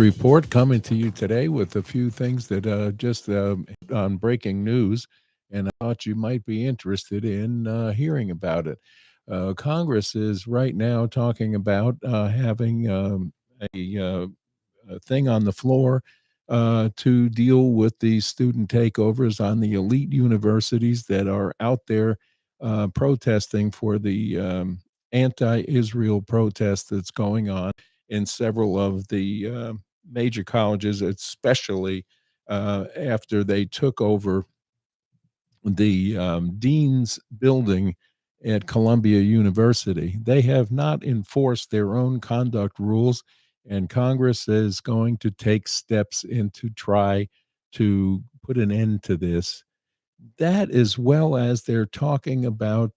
Report coming to you today with a few things that just on breaking news, and I thought you might be interested in hearing about it. Congress is right now talking about having a thing on the floor to deal with these student takeovers on the elite universities that are out there protesting for the anti-Israel protest that's going on in several of the major colleges, especially after they took over the dean's building at Columbia University. They have not enforced their own conduct rules, and Congress is going to take steps in to try to put an end to this. That, as well as they're talking about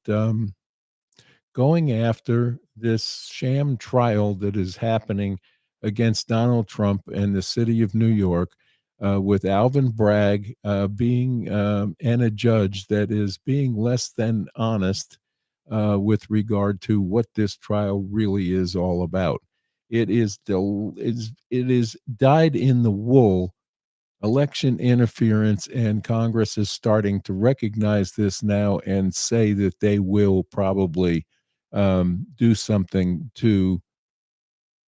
going after this sham trial that is happening against Donald Trump and the city of New York, with Alvin Bragg being and a judge that is being less than honest with regard to what this trial really is all about. It is dyed in the wool election interference, and Congress is starting to recognize this now and say that they will probably do something to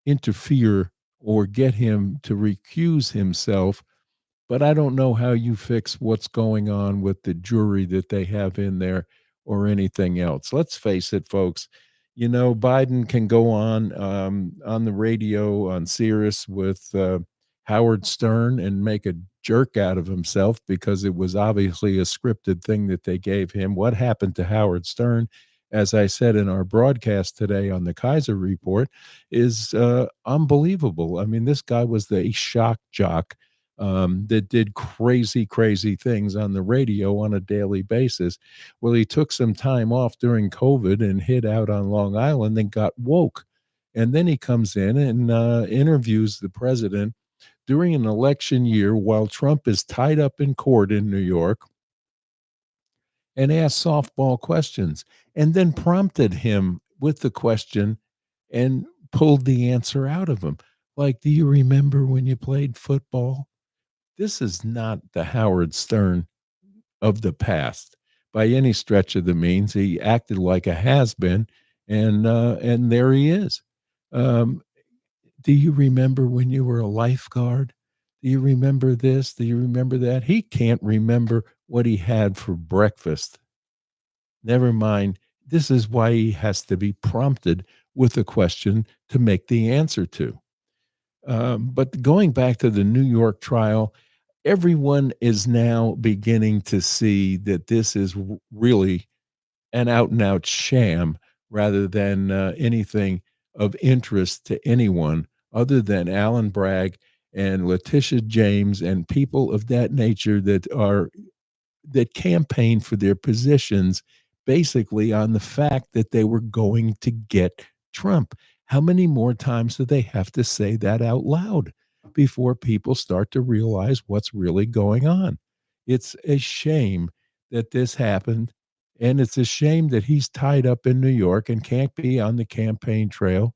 interfere or get him to recuse himself. But I don't know how you fix what's going on with the jury that they have in there or anything else. Let's face it, folks. You know, Biden can go on the radio on Sirius with Howard Stern and make a jerk out of himself because it was obviously a scripted thing that they gave him. What happened to Howard Stern, as I said in our broadcast today on the Kaiser Report, is unbelievable. I mean, this guy was the shock jock that did crazy, crazy things on the radio on a daily basis. Well, he took some time off during COVID and hid out on Long Island and got woke. And then he comes in and interviews the president during an election year while Trump is tied up in court in New York and asked softball questions and then prompted him with the question and pulled the answer out of him. Like, do you remember when you played football? This is not the Howard Stern of the past by any stretch of the means. He acted like a has-been, and there he is. Um, do you remember when you were a lifeguard? Do you remember this? Do you remember that? He can't remember what he had for breakfast. Never mind. This is why he has to be prompted with a question to make the answer to. But going back to the New York trial, everyone is now beginning to see that this is really an out and out sham rather than anything of interest to anyone other than Alan Bragg and Letitia James and people of that nature that campaign for their positions basically on the fact that they were going to get Trump. How many more times do they have to say that out loud before people start to realize what's really going on? It's a shame that this happened. And it's a shame that he's tied up in New York and can't be on the campaign trail.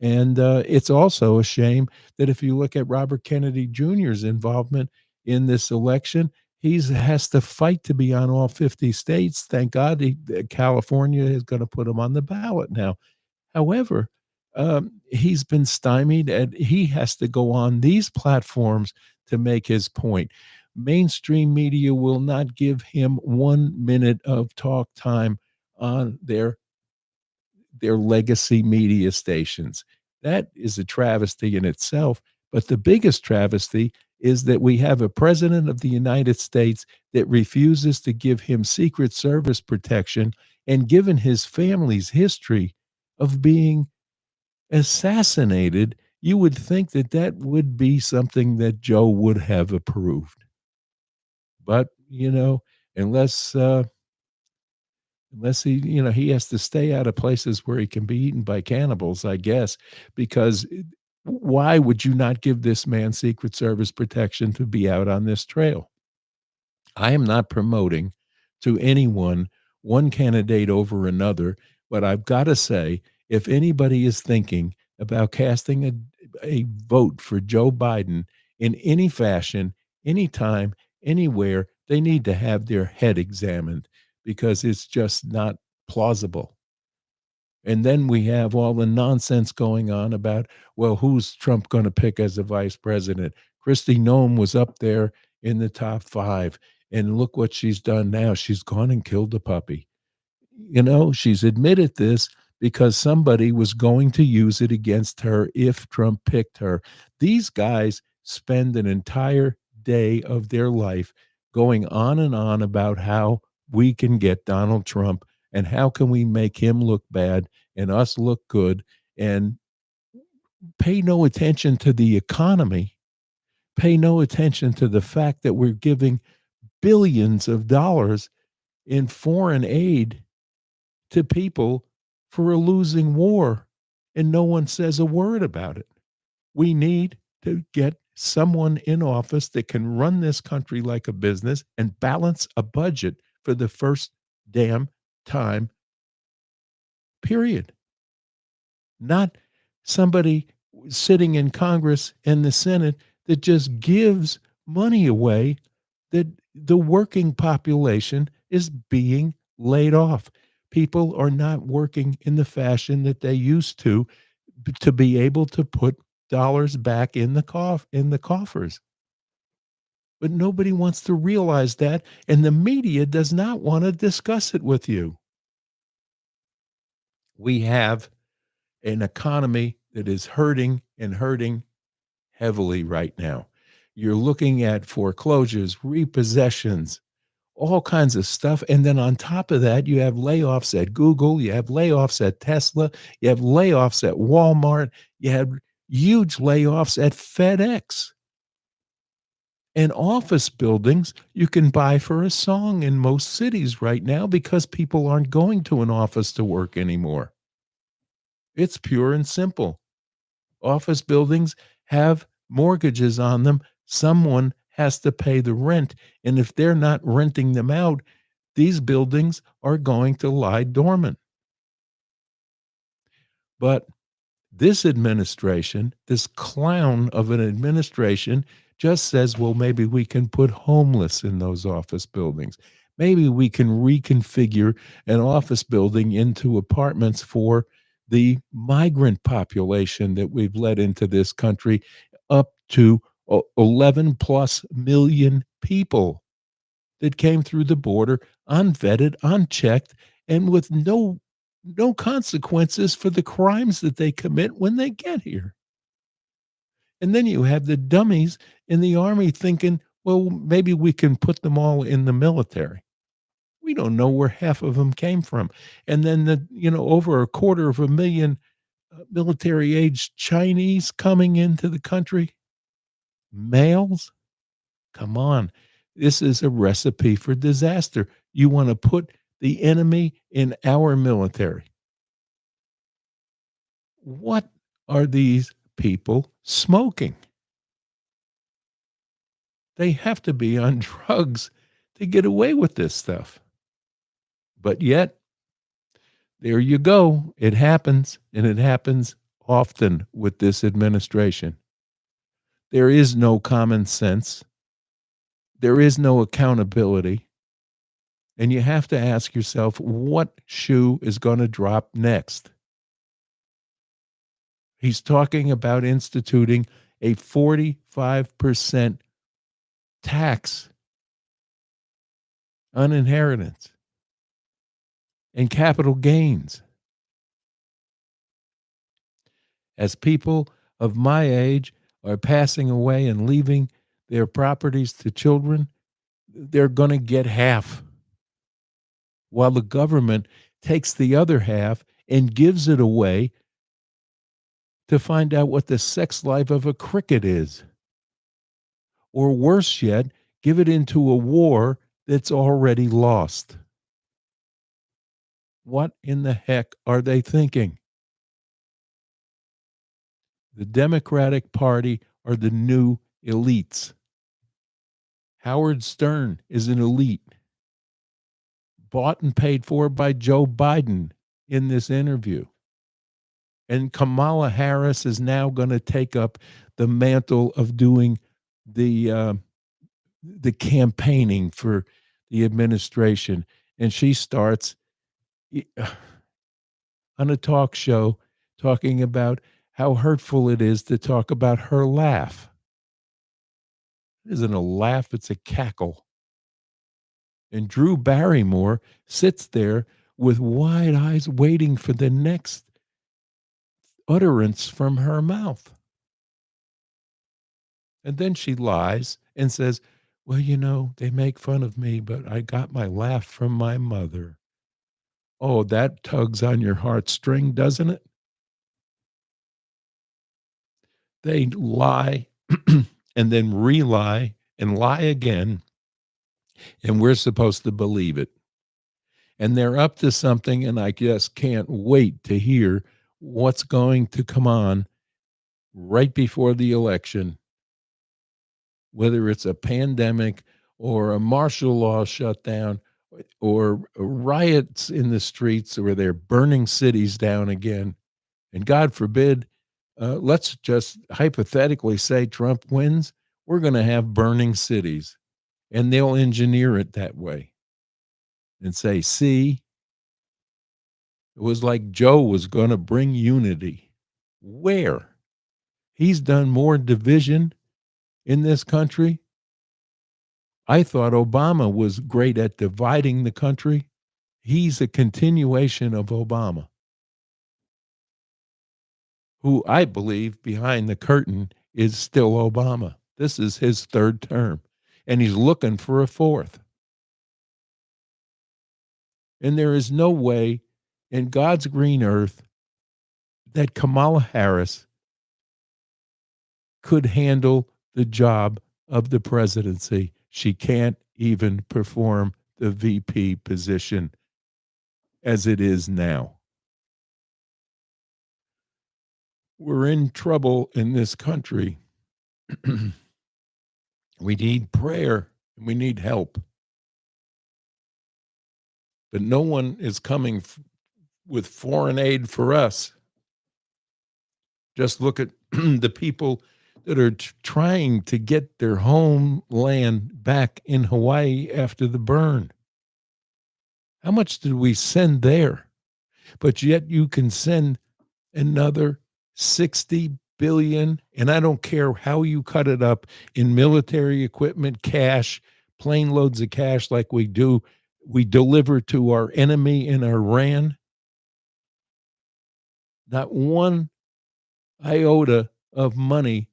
And it's also a shame that if you look at Robert Kennedy Jr.'s involvement in this election, he has to fight to be on all 50 states. Thank God California is going to put him on the ballot now. However, he's been stymied and he has to go on these platforms to make his point. Mainstream media will not give him 1 minute of talk time on their legacy media stations. That is a travesty in itself. But the biggest travesty is that we have a president of the United States that refuses to give him Secret Service protection, and given his family's history of being assassinated, you would think that that would be something that Joe would have approved. But, unless unless he has to stay out of places where he can be eaten by cannibals, I guess, because why would you not give this man Secret Service protection to be out on this trail? I am not promoting to anyone one candidate over another, but I've got to say, if anybody is thinking about casting a vote for Joe Biden in any fashion, anytime, anywhere, they need to have their head examined because it's just not plausible. And then we have all the nonsense going on about, well, who's Trump going to pick as a vice president? Kristi Noem was up there in the top five. And look what she's done now. She's gone and killed a puppy. She's admitted this because somebody was going to use it against her if Trump picked her. These guys spend an entire day of their life going on and on about how we can get Donald Trump and how can we make him look bad and us look good, and pay no attention to the economy, pay no attention to the fact that we're giving billions of dollars in foreign aid to people for a losing war, and no one says a word about it. We need to get someone in office that can run this country like a business and balance a budget for the first damn time, period. Not somebody sitting in Congress and the Senate that just gives money away, that the working population is being laid off. People are not working in the fashion that they used to be able to put dollars back in the coffers. But nobody wants to realize that, and the media does not want to discuss it with you. We have an economy that is hurting and hurting heavily right now. You're looking at foreclosures, repossessions, all kinds of stuff. And then on top of that, you have layoffs at Google, you have layoffs at Tesla, you have layoffs at Walmart, you have huge layoffs at FedEx. And office buildings you can buy for a song in most cities right now because people aren't going to an office to work anymore. It's pure and simple. Office buildings have mortgages on them. Someone has to pay the rent. And if they're not renting them out, these buildings are going to lie dormant. But this administration, this clown of an administration, just says, well, maybe we can put homeless in those office buildings. Maybe we can reconfigure an office building into apartments for the migrant population that we've let into this country, up to 11 plus million people that came through the border unvetted, unchecked, and with no consequences for the crimes that they commit when they get here. And then you have the dummies in the army thinking, well, maybe we can put them all in the military. We don't know where half of them came from. And then over a quarter of a million military age Chinese coming into the country, males. Come on. This is a recipe for disaster. You want to put the enemy in our military. What are these people smoking? They have to be on drugs to get away with this stuff. But yet, there you go. It happens, and it happens often with this administration. There is no common sense. There is no accountability. And you have to ask yourself, what shoe is going to drop next? He's talking about instituting a 45% tax on inheritance and capital gains. As people of my age are passing away and leaving their properties to children, they're going to get half, while the government takes the other half and gives it away to find out what the sex life of a cricket is. Or worse yet, give it into a war that's already lost. What in the heck are they thinking? The Democratic Party are the new elites. Howard Stern is an elite, bought and paid for by Joe Biden in this interview. And Kamala Harris is now going to take up the mantle of doing the the campaigning for the administration, and she starts on a talk show talking about how hurtful it is to talk about her laugh. It isn't a laugh, it's a cackle. And Drew Barrymore sits there with wide eyes waiting for the next utterance from her mouth. And then she lies and says, well, they make fun of me, but I got my laugh from my mother. Oh, that tugs on your heartstring, doesn't it? They lie and then re-lie and lie again, and we're supposed to believe it. And they're up to something, and I just can't wait to hear what's going to come on right before the election, whether it's a pandemic or a martial law shutdown or riots in the streets where they're burning cities down again. And God forbid, let's just hypothetically say Trump wins, we're going to have burning cities. And they'll engineer it that way and say, see, it was like Joe was going to bring unity. Where? He's done more division in this country. I thought Obama was great at dividing the country. He's a continuation of Obama, who I believe behind the curtain is still Obama. This is his third term, and he's looking for a fourth. And there is no way in God's green earth that Kamala Harris could handle the job of the presidency. She can't even perform the VP position as it is now. We're in trouble in this country. We need prayer and we need help. But no one is coming with foreign aid for us. Just look at the people that are trying to get their homeland back in Hawaii after the burn. How much did we send there? But yet you can send another 60 billion, and I don't care how you cut it up, in military equipment, cash, plane loads of cash like we do. We deliver to our enemy in Iran. Not one iota of money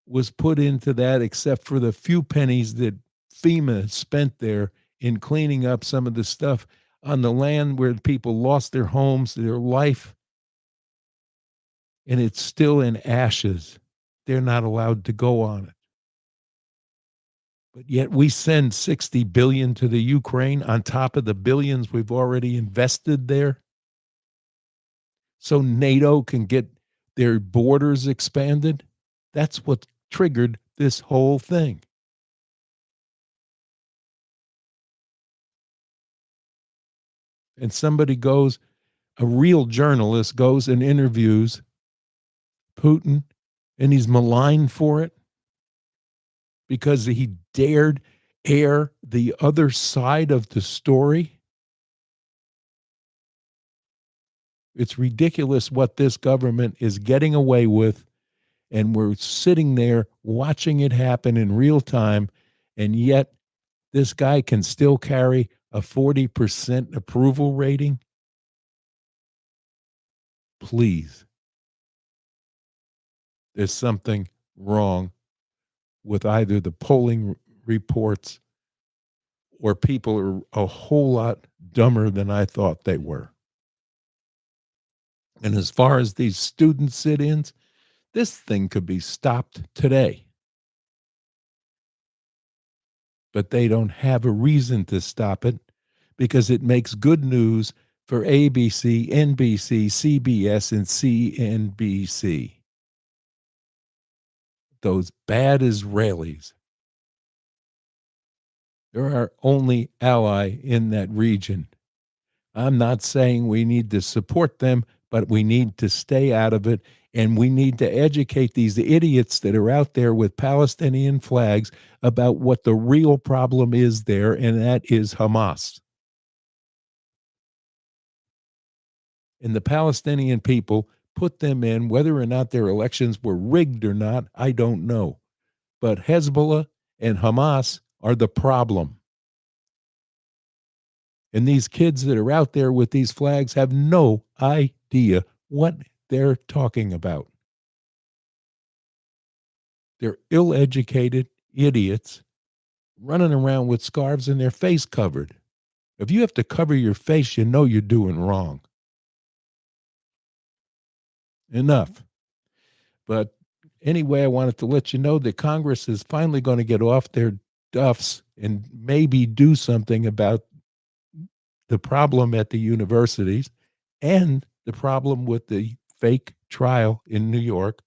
was put into that except for the few pennies that FEMA spent there in cleaning up some of the stuff on the land where people lost their homes, their life, and it's still in ashes. They're not allowed to go on it. But yet we send 60 billion to the Ukraine on top of the billions we've already invested there. So NATO can get their borders expanded. That's what triggered this whole thing. And somebody goes, a real journalist goes and interviews Putin, and he's maligned for it because he dared air the other side of the story. It's ridiculous what this government is getting away with, and we're sitting there watching it happen in real time, and yet this guy can still carry a 40% approval rating. Please, there's something wrong with either the polling reports or people are a whole lot dumber than I thought they were. And as far as these student sit-ins, this thing could be stopped today. But they don't have a reason to stop it because it makes good news for ABC, NBC, CBS, and CNBC. Those bad Israelis. They're our only ally in that region. I'm not saying we need to support them, but we need to stay out of it. And we need to educate these idiots that are out there with Palestinian flags about what the real problem is there, and that is Hamas. And the Palestinian people put them in, whether or not their elections were rigged or not, I don't know. But Hezbollah and Hamas are the problem. And these kids that are out there with these flags have no idea what they're talking about. They're ill-educated idiots running around with scarves and their face covered. If you have to cover your face, you know you're doing wrong. Enough. But anyway, I wanted to let you know that Congress is finally going to get off their duffs and maybe do something about the problem at the universities and the problem with the fake trial in New York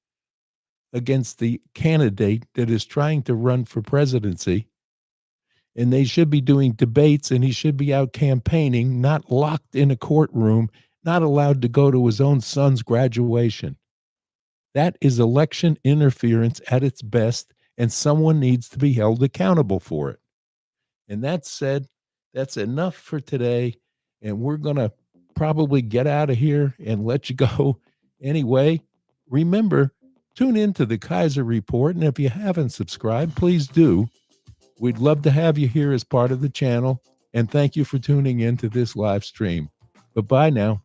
against the candidate that is trying to run for presidency. And they should be doing debates, and he should be out campaigning, not locked in a courtroom, not allowed to go to his own son's graduation. That is election interference at its best, and someone needs to be held accountable for it. And that said, that's enough for today. And we're going to probably get out of here and let you go. Anyway, remember, tune into the Kaiser Report. And if you haven't subscribed, please do. We'd love to have you here as part of the channel. And thank you for tuning in to this live stream. Bye-bye now.